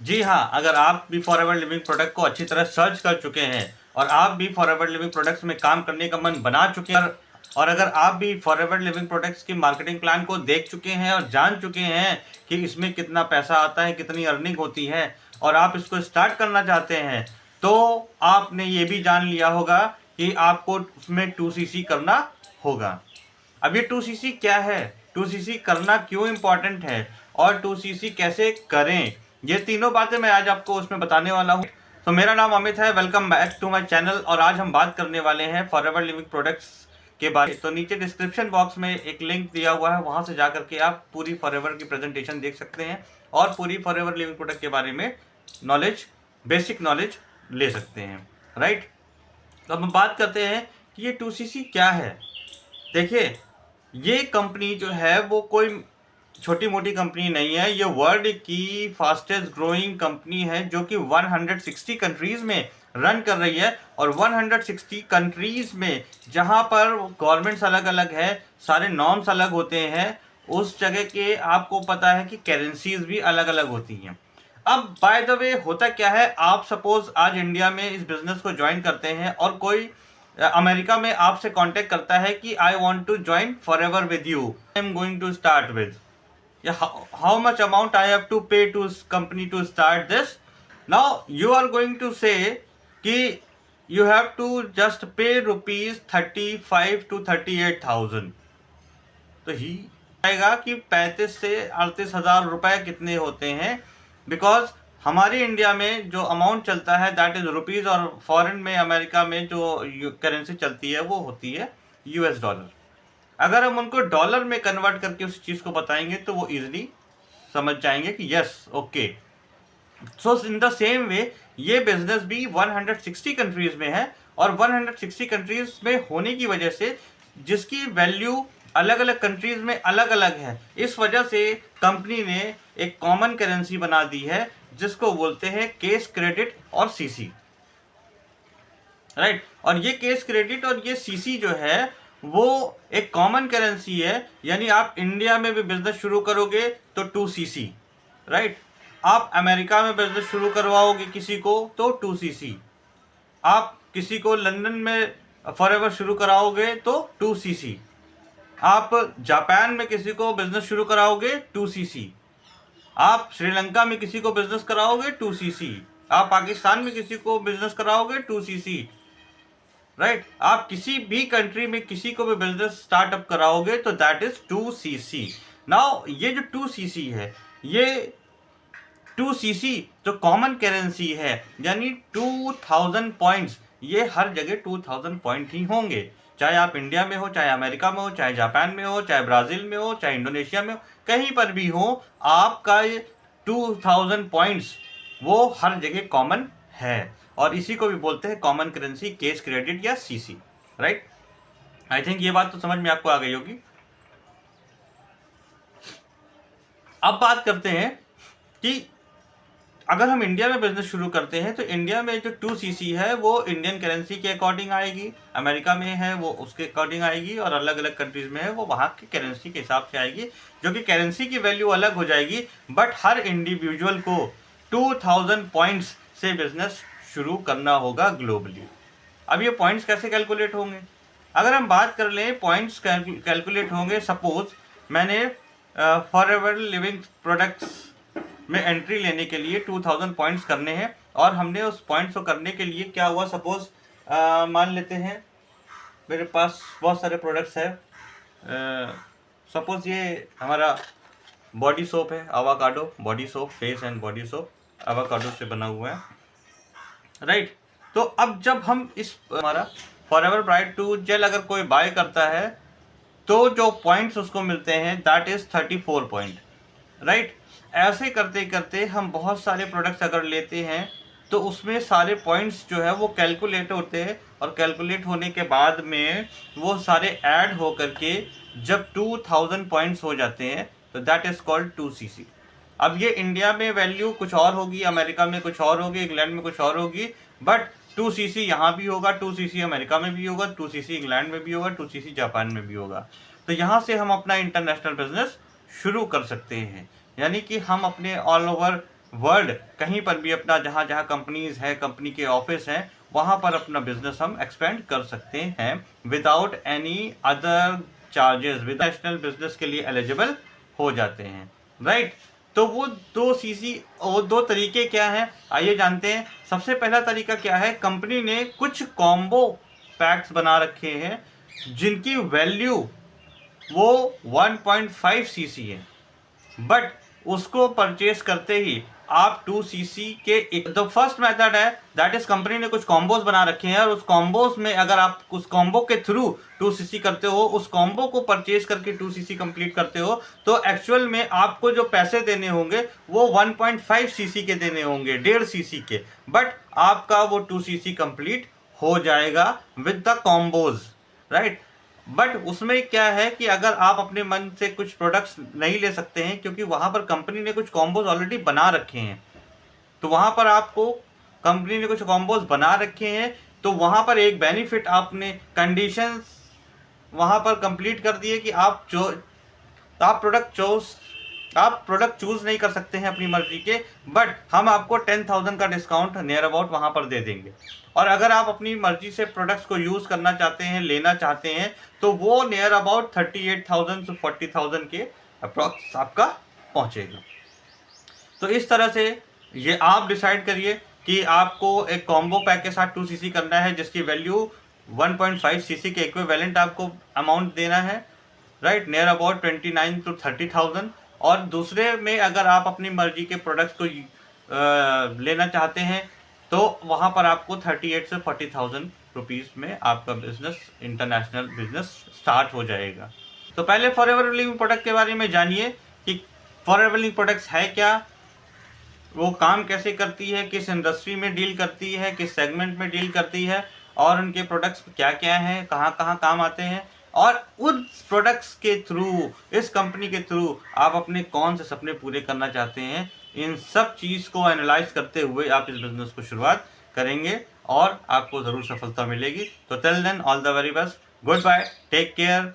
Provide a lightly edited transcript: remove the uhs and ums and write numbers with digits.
जी हाँ, अगर आप भी फॉरएवर लिविंग प्रोडक्ट को अच्छी तरह सर्च कर चुके हैं और आप भी फॉरएवर लिविंग प्रोडक्ट्स में काम करने का मन बना चुके हैं और अगर आप भी फॉरएवर लिविंग प्रोडक्ट्स की मार्केटिंग प्लान को देख चुके हैं और जान चुके हैं कि इसमें कितना पैसा आता है, कितनी अर्निंग होती है और आप इसको स्टार्ट करना चाहते हैं, तो आपने ये भी जान लिया होगा कि आपको उसमें 2cc करना होगा। अब ये 2cc क्या है, 2cc करना क्यों इम्पोर्टेंट है और 2cc कैसे करें, ये तीनों बातें मैं आज आपको उसमें बताने वाला हूँ। तो मेरा नाम अमित है, welcome back to my channel और आज हम बात करने वाले हैं फॉरएवर लिविंग प्रोडक्ट्स के बारे में। तो नीचे डिस्क्रिप्शन बॉक्स में एक लिंक दिया हुआ है, वहां से जाकर के आप पूरी फॉरएवर की प्रेजेंटेशन देख सकते हैं और पूरी फॉरएवर लिविंग प्रोडक्ट के बारे में नॉलेज, बेसिक नॉलेज ले सकते हैं, राइट। तो अब हम बात करते हैं कि ये 2cc क्या है। देखिए, ये कंपनी जो है वो कोई छोटी मोटी कंपनी नहीं है, ये वर्ल्ड की फास्टेस्ट ग्रोइंग कंपनी है जो कि 160 कंट्रीज में रन कर रही है और 160 कंट्रीज में जहां पर गवर्नमेंट्स अलग अलग है, सारे नॉर्म्स अलग होते हैं, उस जगह के आपको पता है कि करेंसीज भी अलग अलग होती हैं। अब बाय द वे होता क्या है, आप सपोज आज इंडिया में इस बिजनेस को ज्वाइन करते हैं और कोई अमेरिका में आपसे कांटेक्ट करता है कि I want to join forever with you, I am going to start with, how much amount I have to pay to company to start this. Now you are going to say कि you have to just pay rupees 35 to 38,000। तो ही आएगा कि 35 से 38,000 रुपए कितने होते हैं, because हमारी इंडिया में जो अमाउंट चलता है दैट इज रुपीज और फॉरेन में अमेरिका में जो करेंसी चलती है वो होती है यूएस डॉलर। अगर हम उनको डॉलर में कन्वर्ट करके उस चीज को बताएंगे तो वो इजीली समझ जाएंगे कि yes okay. So in the same way ये बिजनेस भी 160 कंट्रीज में है और 160 कंट्रीज में होने की वजह से जिसकी वैल्यू अलग अलग कंट्रीज में अलग अलग है, इस वजह से कंपनी ने एक कॉमन करेंसी बना दी है जिसको बोलते हैं केस क्रेडिट और सीसी, राइट। और ये केस क्रेडिट और ये सीसी जो है वो एक कॉमन करेंसी है, यानी आप इंडिया में भी बिजनेस शुरू करोगे तो 2cc, राइट। आप अमेरिका में बिजनेस शुरू करवाओगे किसी को तो 2cc, आप किसी को लंदन में फॉरएवर शुरू कराओगे तो 2cc, आप जापान में किसी को बिजनेस शुरू कराओगे 2cc, आप श्रीलंका में किसी को बिजनेस कराओगे 2cc, आप पाकिस्तान में किसी को बिजनेस कराओगे 2cc, राइट। आप किसी भी कंट्री में किसी को भी बिजनेस स्टार्टअप कराओगे तो दैट इज 2cc। नाउ ये जो 2cc है, ये 2cc जो कॉमन करेंसी है यानी 2000 पॉइंट्स, ये हर जगह 2000 पॉइंट ही होंगे, चाहे आप इंडिया में हो, चाहे अमेरिका में हो, चाहे जापान में हो, चाहे ब्राजील में हो, चाहे इंडोनेशिया में हो, कहीं पर भी हो, आपका ये 2000 पॉइंट्स वो हर जगह कॉमन है और इसी को भी बोलते हैं कॉमन करेंसी, केस क्रेडिट या सीसी, राइट। आई थिंक ये बात तो समझ में आपको आ गई होगी। अब बात करते हैं कि अगर हम इंडिया में बिजनेस शुरू करते हैं तो इंडिया में जो 2cc है वो इंडियन करेंसी के अकॉर्डिंग आएगी, अमेरिका में है वो उसके अकॉर्डिंग आएगी और अलग अलग कंट्रीज में है वो वहाँ की करेंसी के हिसाब से आएगी, जो कि करेंसी की वैल्यू अलग हो जाएगी, बट हर इंडिविजुअल को 2000 पॉइंट्स से बिजनेस शुरू करना होगा ग्लोबली। अब ये पॉइंट्स कैसे कैलकुलेट होंगे, अगर हम बात कर लें पॉइंट्स कैलकुलेट होंगे, सपोज मैंने फॉरएवर लिविंग प्रोडक्ट्स में एंट्री लेने के लिए 2000 पॉइंट्स करने हैं और हमने उस पॉइंट्स को करने के लिए क्या हुआ, सपोज मान लेते हैं मेरे पास बहुत सारे प्रोडक्ट्स हैं, सपोज ये हमारा बॉडी सोप है, avocado body soap, face and body soap avocado से बना हुआ है, राइट। तो अब जब हम इस हमारा फॉरएवर ब्राइट 2 जेल अगर कोई बाय करता है तो जो पॉइंट्स उसको मिलते हैं दैट इज 34 पॉइंट, राइट। ऐसे करते करते हम बहुत सारे प्रोडक्ट्स अगर लेते हैं तो उसमें सारे पॉइंट्स जो है वो कैलकुलेट होते हैं और कैलकुलेट होने के बाद में वो सारे ऐड हो करके जब 2000 पॉइंट्स हो जाते हैं तो दैट इज कॉल्ड 2cc। अब ये इंडिया में वैल्यू कुछ और होगी, अमेरिका में कुछ और होगी, इंग्लैंड में कुछ और होगी, बट 2cc यहाँ भी होगा, 2cc अमेरिका में भी होगा, 2cc इंग्लैंड में भी होगा, 2cc जापान में भी होगा। तो यहाँ से हम अपना इंटरनेशनल बिजनेस शुरू कर सकते हैं, यानी कि हम अपने ऑल ओवर वर्ल्ड कहीं पर भी अपना जहाँ जहाँ कंपनीज है, कंपनी के ऑफिस हैं, वहाँ पर अपना बिजनेस हम एक्सपेंड कर सकते हैं without any other charges, with national business के लिए एलिजिबल हो जाते हैं, राइट। तो वो दो तरीके क्या हैं, आइए जानते हैं। सबसे पहला तरीका क्या है, कंपनी ने कुछ कॉम्बो पैक्स बना रखे हैं जिनकी वैल्यू वो 1.5 सीसी है, बट उसको परचेस करते ही आप 2 सीसी के द फर्स्ट मेथड है दैट इज कंपनी ने कुछ कॉम्बोज बना रखे हैं और उस कॉम्बोज में अगर आप उस कॉम्बो के थ्रू 2 सीसी करते हो, उस कॉम्बो को परचेज करके 2 सीसी कंप्लीट करते हो, तो एक्चुअल में आपको जो पैसे देने होंगे वो 1.5 सीसी के देने होंगे, 1.5 सीसी के, बट आपका वो 2 सीसी कंप्लीट हो जाएगा with the combos, right. But उसमें क्या है कि अगर आप अपने मन से कुछ प्रोडक्ट्स नहीं ले सकते हैं क्योंकि वहां पर कंपनी ने कुछ कॉम्बोज ऑलरेडी बना रखे हैं, तो वहां पर आपको कंपनी ने कुछ कॉम्बोज बना रखे हैं, तो वहां पर एक बेनिफिट आपने कंडीशंस वहां पर कंप्लीट कर दिए कि आप प्रोडक्ट चूज नहीं कर सकते हैं अपनी मर्जी के, बट हम आपको 10,000 का डिस्काउंट नियर अबाउट वहां पर दे देंगे। और अगर आप अपनी मर्जी से प्रोडक्ट्स को यूज करना चाहते हैं, लेना चाहते हैं, तो वो नियर अबाउट 38,000 से 40,000 के अप्रॉक्स आपका पहुंचेगा। तो इस तरह से ये आप डिसाइड करिए कि आपको एक कॉम्बो पैक के साथ 2 सीसी करना है जिसकी वैल्यू 1.5 सीसी के इक्विवेलेंट आपको अमाउंट देना है, राइट, नियर अबाउट 29 to 30,000। और दूसरे में अगर आप अपनी मर्जी के प्रोडक्ट्स को लेना चाहते हैं तो वहाँ पर आपको 38 से 40,000 रुपीज़ में आपका बिजनेस, इंटरनेशनल बिजनेस स्टार्ट हो जाएगा। तो पहले फॉरएवर लिविंग प्रोडक्ट के बारे में जानिए कि फॉरएवर लिविंग प्रोडक्ट्स है क्या, वो काम कैसे करती है, किस इंडस्ट्री में डील करती है, किस सेगमेंट में डील करती है, और उनके प्रोडक्ट्स क्या क्या हैं, कहाँ कहाँ काम आते हैं, और उस प्रोडक्ट्स के थ्रू, इस कंपनी के थ्रू आप अपने कौन से सपने पूरे करना चाहते हैं, इन सब चीज़ को एनालाइज करते हुए आप इस बिजनेस को शुरुआत करेंगे और आपको ज़रूर सफलता मिलेगी। तो till then all the very best, goodbye, take care.